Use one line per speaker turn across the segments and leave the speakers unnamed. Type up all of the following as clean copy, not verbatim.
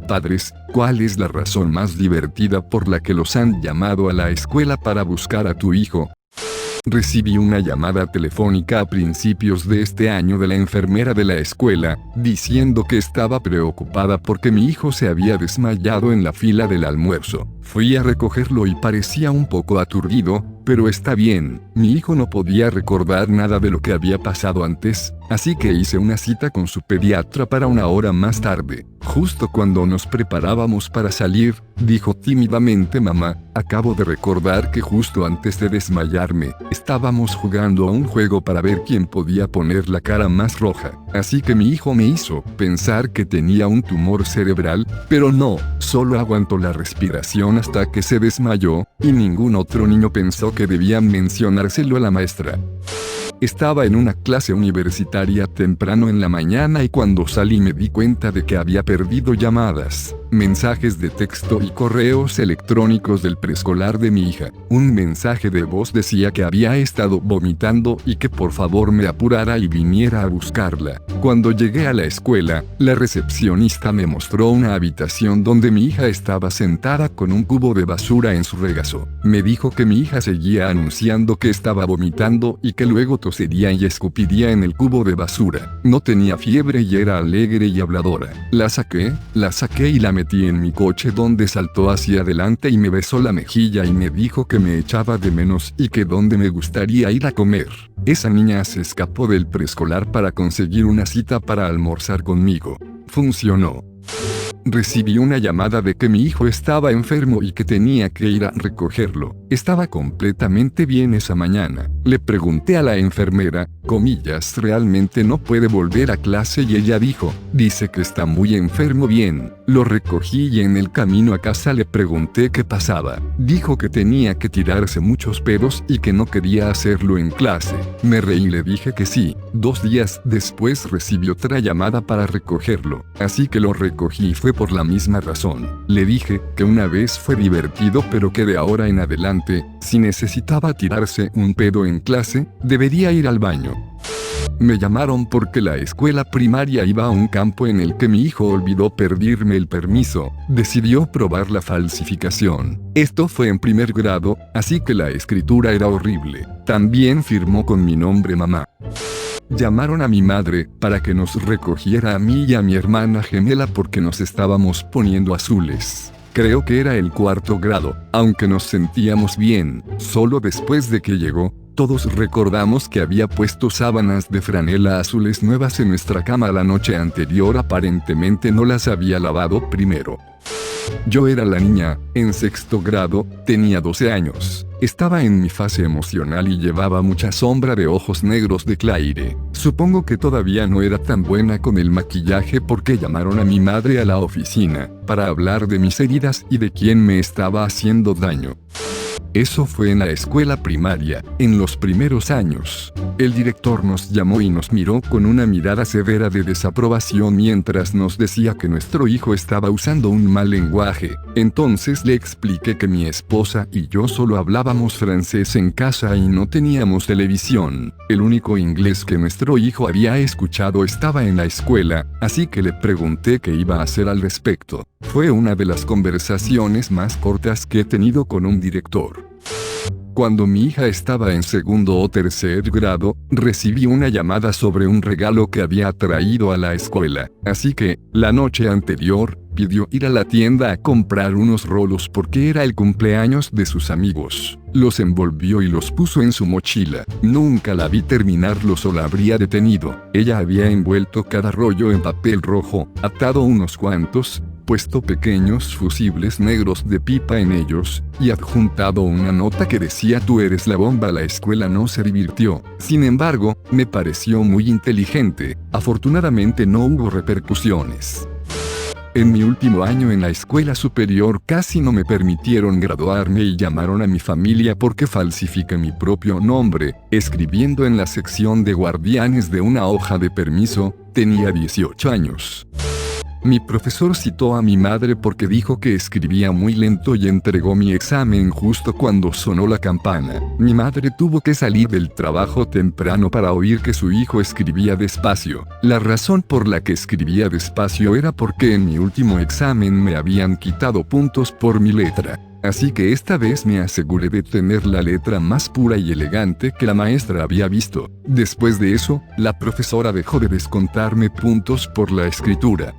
Padres, ¿cuál es la razón más divertida por la que los han llamado a la escuela para buscar a tu hijo? Recibí una llamada telefónica a principios de este año de la enfermera de la escuela, diciendo que estaba preocupada porque mi hijo se había desmayado en la fila del almuerzo. Fui a recogerlo y parecía un poco aturdido, pero está bien, mi hijo no podía recordar nada de lo que había pasado antes, así que hice una cita con su pediatra para una hora más tarde. Justo cuando nos preparábamos para salir, dijo tímidamente: mamá, acabo de recordar que justo antes de desmayarme, estábamos jugando a un juego para ver quién podía poner la cara más roja. Así que mi hijo me hizo pensar que tenía un tumor cerebral, pero no, solo aguantó la respiración hasta que se desmayó, y ningún otro niño pensó que debían mencionárselo a la maestra. Estaba en una clase universitaria temprano en la mañana y cuando salí me di cuenta de que había perdido llamadas, mensajes de texto y correos electrónicos del preescolar de mi hija. Un mensaje de voz decía que había estado vomitando y que por favor me apurara y viniera a buscarla. Cuando llegué a la escuela, la recepcionista me mostró una habitación donde mi hija estaba sentada con un cubo de basura en su regazo. Me dijo que mi hija seguía anunciando que estaba vomitando y que luego tosería y escupiría en el cubo de basura. No tenía fiebre y era alegre y habladora. La saqué y la metí en mi coche, donde saltó hacia adelante y me besó la mejilla y me dijo que me echaba de menos y que donde me gustaría ir a comer. Esa niña se escapó del preescolar para conseguir una cita para almorzar conmigo. Funcionó. Recibí una llamada de que mi hijo estaba enfermo y que tenía que ir a recogerlo. Estaba completamente bien esa mañana. Le pregunté a la enfermera, comillas, ¿realmente no puede volver a clase? Y ella dijo, dice que está muy enfermo. Bien, lo recogí y en el camino a casa le pregunté qué pasaba. Dijo que tenía que tirarse muchos pedos y que no quería hacerlo en clase. Me reí y le dije que sí. 2 días después recibí otra llamada para recogerlo, así que lo recogí y fue por la misma razón. Le dije que una vez fue divertido, pero que de ahora en adelante, si necesitaba tirarse un pedo en clase, debería ir al baño. Me llamaron porque la escuela primaria iba a un campo en el que mi hijo olvidó pedirme el permiso. Decidió probar la falsificación. Esto fue en primer grado, así que la escritura era horrible. También firmó con mi nombre mamá. Llamaron a mi madre para que nos recogiera a mí y a mi hermana gemela porque nos estábamos poniendo azules. Creo que era el 4º grado, aunque nos sentíamos bien. Solo después de que llegó, todos recordamos que había puesto sábanas de franela azules nuevas en nuestra cama la noche anterior. Aparentemente no las había lavado primero. Yo era la niña, en 6º grado, tenía 12 años. Estaba en mi fase emocional y llevaba mucha sombra de ojos negros de Claire. Supongo que todavía no era tan buena con el maquillaje porque llamaron a mi madre a la oficina para hablar de mis heridas y de quién me estaba haciendo daño. Eso fue en la escuela primaria, en los primeros años. El director nos llamó y nos miró con una mirada severa de desaprobación mientras nos decía que nuestro hijo estaba usando un mal lenguaje. Entonces le expliqué que mi esposa y yo solo hablábamos francés en casa y no teníamos televisión. El único inglés que nuestro hijo había escuchado estaba en la escuela, así que le pregunté qué iba a hacer al respecto. Fue una de las conversaciones más cortas que he tenido con un director. Cuando mi hija estaba en 2º o 3er grado, recibí una llamada sobre un regalo que había traído a la escuela. Así que, la noche anterior, pidió ir a la tienda a comprar unos rolos porque era el cumpleaños de sus amigos. Los envolvió y los puso en su mochila. Nunca la vi terminarlos o la habría detenido. Ella había envuelto cada rollo en papel rojo, atado unos cuantos, puesto pequeños fusibles negros de pipa en ellos, y adjuntado una nota que decía: tú eres la bomba. La escuela no se divirtió. Sin embargo, me pareció muy inteligente. Afortunadamente no hubo repercusiones. En mi último año en la escuela superior casi no me permitieron graduarme y llamaron a mi familia porque falsifiqué mi propio nombre, escribiendo en la sección de guardianes de una hoja de permiso. Tenía 18 años. Mi profesor citó a mi madre porque dijo que escribía muy lento y entregó mi examen justo cuando sonó la campana. Mi madre tuvo que salir del trabajo temprano para oír que su hijo escribía despacio. La razón por la que escribía despacio era porque en mi último examen me habían quitado puntos por mi letra. Así que esta vez me aseguré de tener la letra más pura y elegante que la maestra había visto. Después de eso, la profesora dejó de descontarme puntos por la escritura.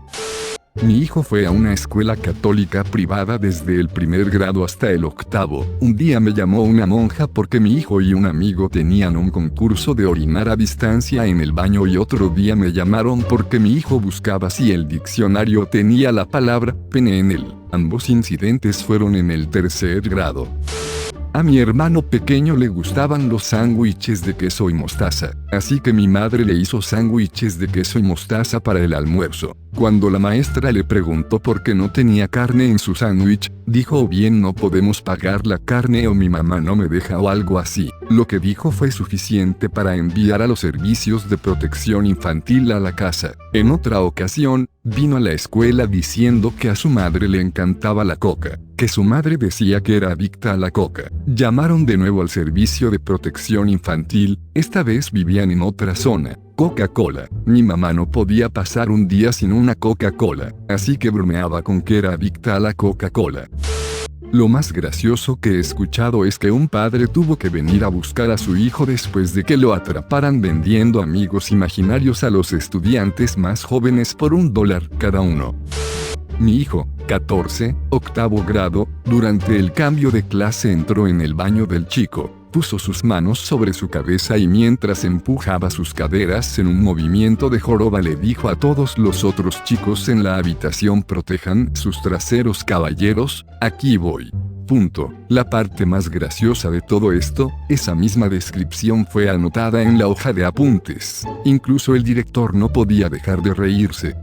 Mi hijo fue a una escuela católica privada desde el primer grado hasta el octavo. Un día me llamó una monja porque mi hijo y un amigo tenían un concurso de orinar a distancia en el baño y otro día me llamaron porque mi hijo buscaba si el diccionario tenía la palabra pene en él. Ambos incidentes fueron en el tercer grado. A mi hermano pequeño le gustaban los sándwiches de queso y mostaza, así que mi madre le hizo sándwiches de queso y mostaza para el almuerzo. Cuando la maestra le preguntó por qué no tenía carne en su sándwich, dijo o bien no podemos pagar la carne o mi mamá no me deja o algo así. Lo que dijo fue suficiente para enviar a los servicios de protección infantil a la casa. En otra ocasión, vino a la escuela diciendo que a su madre le encantaba la coca, que su madre decía que era adicta a la coca. Llamaron de nuevo al servicio de protección infantil, esta vez vivían en otra zona. Coca-Cola. Mi mamá no podía pasar un día sin una Coca-Cola, así que bromeaba con que era adicta a la Coca-Cola. Lo más gracioso que he escuchado es que un padre tuvo que venir a buscar a su hijo después de que lo atraparan vendiendo amigos imaginarios a los estudiantes más jóvenes por $1 cada uno. Mi hijo, 14, octavo grado, durante el cambio de clase entró en el baño del chico. Puso sus manos sobre su cabeza y mientras empujaba sus caderas en un movimiento de joroba le dijo a todos los otros chicos en la habitación: protejan sus traseros, caballeros, aquí voy. Punto. La parte más graciosa de todo esto, esa misma descripción fue anotada en la hoja de apuntes. Incluso el director no podía dejar de reírse.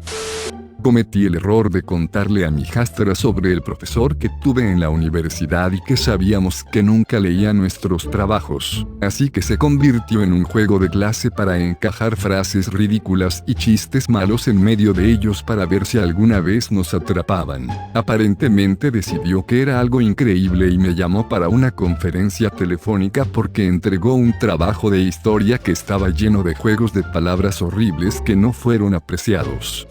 Cometí el error de contarle a mi hijastra sobre el profesor que tuve en la universidad y que sabíamos que nunca leía nuestros trabajos, así que se convirtió en un juego de clase para encajar frases ridículas y chistes malos en medio de ellos para ver si alguna vez nos atrapaban. Aparentemente decidió que era algo increíble y me llamó para una conferencia telefónica porque entregó un trabajo de historia que estaba lleno de juegos de palabras horribles que no fueron apreciados.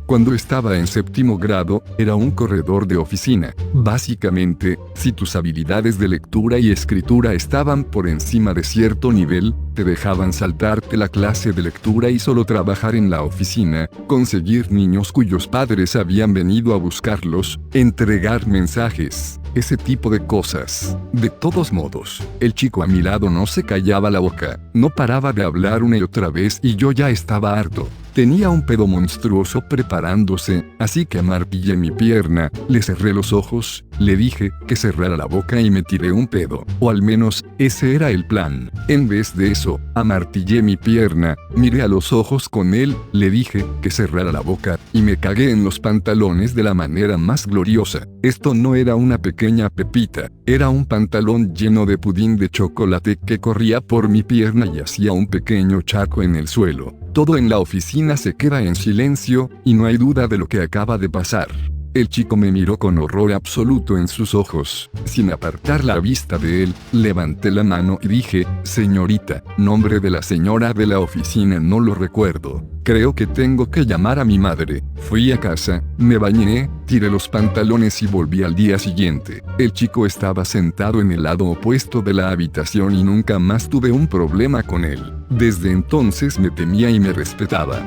Cuando estaba en séptimo grado, era un corredor de oficina. Básicamente, si tus habilidades de lectura y escritura estaban por encima de cierto nivel, te dejaban saltarte la clase de lectura y solo trabajar en la oficina, conseguir niños cuyos padres habían venido a buscarlos, entregar mensajes, ese tipo de cosas. De todos modos, el chico a mi lado no se callaba la boca, no paraba de hablar una y otra vez y yo ya estaba harto. Tenía un pedo monstruoso preparándose, así que amartillé mi pierna, le cerré los ojos, le dije que cerrara la boca y me tiré un pedo, o al menos, ese era el plan. En vez de eso, amartillé mi pierna, miré a los ojos con él, le dije que cerrara la boca, y me cagué en los pantalones de la manera más gloriosa. Esto no era una pequeña pepita, era un pantalón lleno de pudín de chocolate que corría por mi pierna y hacía un pequeño charco en el suelo. Todo en la oficina se queda en silencio, y no hay duda de lo que acaba de pasar. El chico me miró con horror absoluto en sus ojos. Sin apartar la vista de él, levanté la mano y dije: señorita. Nombre de la señora de la oficina no lo recuerdo. Creo que tengo que llamar a mi madre. Fui a casa, me bañé, tiré los pantalones y volví al día siguiente. El chico estaba sentado en el lado opuesto de la habitación y nunca más tuve un problema con él. Desde entonces me temía y me respetaba.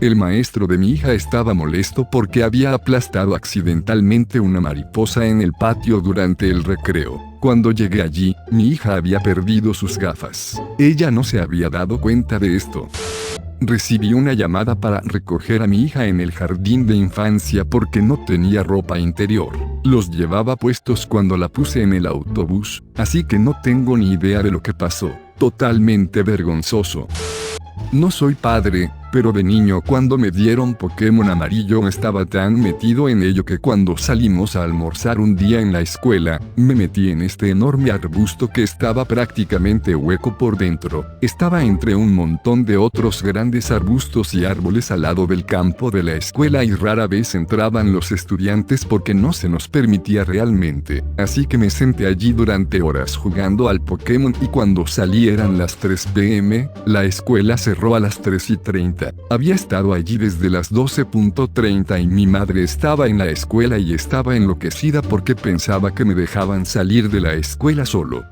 El maestro de mi hija estaba molesto porque había aplastado accidentalmente una mariposa en el patio durante el recreo. Cuando llegué allí, mi hija había perdido sus gafas. Ella no se había dado cuenta de esto. Recibí una llamada para recoger a mi hija en el jardín de infancia porque no tenía ropa interior. Los llevaba puestos cuando la puse en el autobús, así que no tengo ni idea de lo que pasó. Totalmente vergonzoso. No soy padre, Pero de niño cuando me dieron Pokémon amarillo estaba tan metido en ello que cuando salimos a almorzar un día en la escuela, me metí en este enorme arbusto que estaba prácticamente hueco por dentro. Estaba entre un montón de otros grandes arbustos y árboles al lado del campo de la escuela y rara vez entraban los estudiantes porque no se nos permitía realmente. Así que me senté allí durante horas jugando al Pokémon y cuando salí eran las 3 p.m, la escuela cerró a las 3:30. Había estado allí desde las 12:30 y mi madre estaba en la escuela y estaba enloquecida porque pensaba que me dejaban salir de la escuela solo.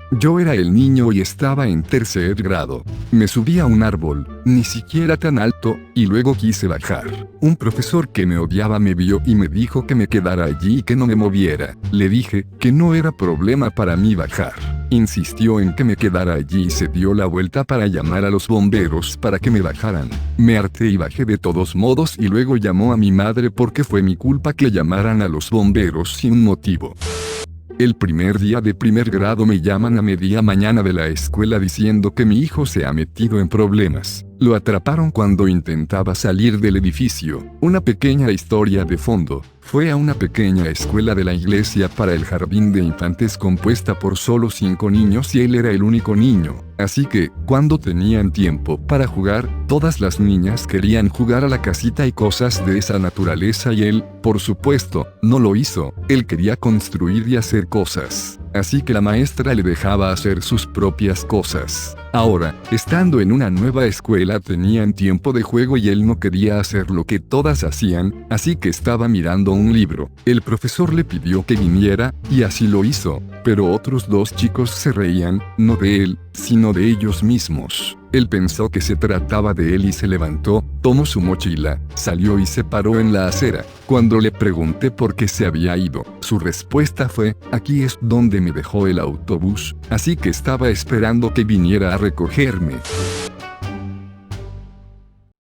Yo era el niño y estaba en tercer grado. Me subí a un árbol, ni siquiera tan alto, y luego quise bajar. Un profesor que me odiaba me vio y me dijo que me quedara allí y que no me moviera. Le dije que no era problema para mí bajar. Insistió en que me quedara allí y se dio la vuelta para llamar a los bomberos para que me bajaran. Me harté y bajé de todos modos y luego llamó a mi madre porque fue mi culpa que llamaran a los bomberos sin motivo. El primer día de primer grado me llaman a media mañana de la escuela diciendo que mi hijo se ha metido en problemas. Lo atraparon cuando intentaba salir del edificio. Una pequeña historia de fondo. Fue a una pequeña escuela de la iglesia para el jardín de infantes compuesta por solo 5 niños y él era el único niño. Así que, cuando tenían tiempo para jugar, todas las niñas querían jugar a la casita y cosas de esa naturaleza y él, por supuesto, no lo hizo. Él quería construir y hacer cosas. Así que la maestra le dejaba hacer sus propias cosas. Ahora, estando en una nueva escuela tenían tiempo de juego y él no quería hacer lo que todas hacían, así que estaba mirando un libro. El profesor le pidió que viniera, y así lo hizo, pero otros 2 chicos se reían, no de él, sino de ellos mismos. Él pensó que se trataba de él y se levantó, tomó su mochila, salió y se paró en la acera. Cuando le pregunté por qué se había ido, su respuesta fue, aquí es donde me dejó el autobús, así que estaba esperando que viniera a recogerme.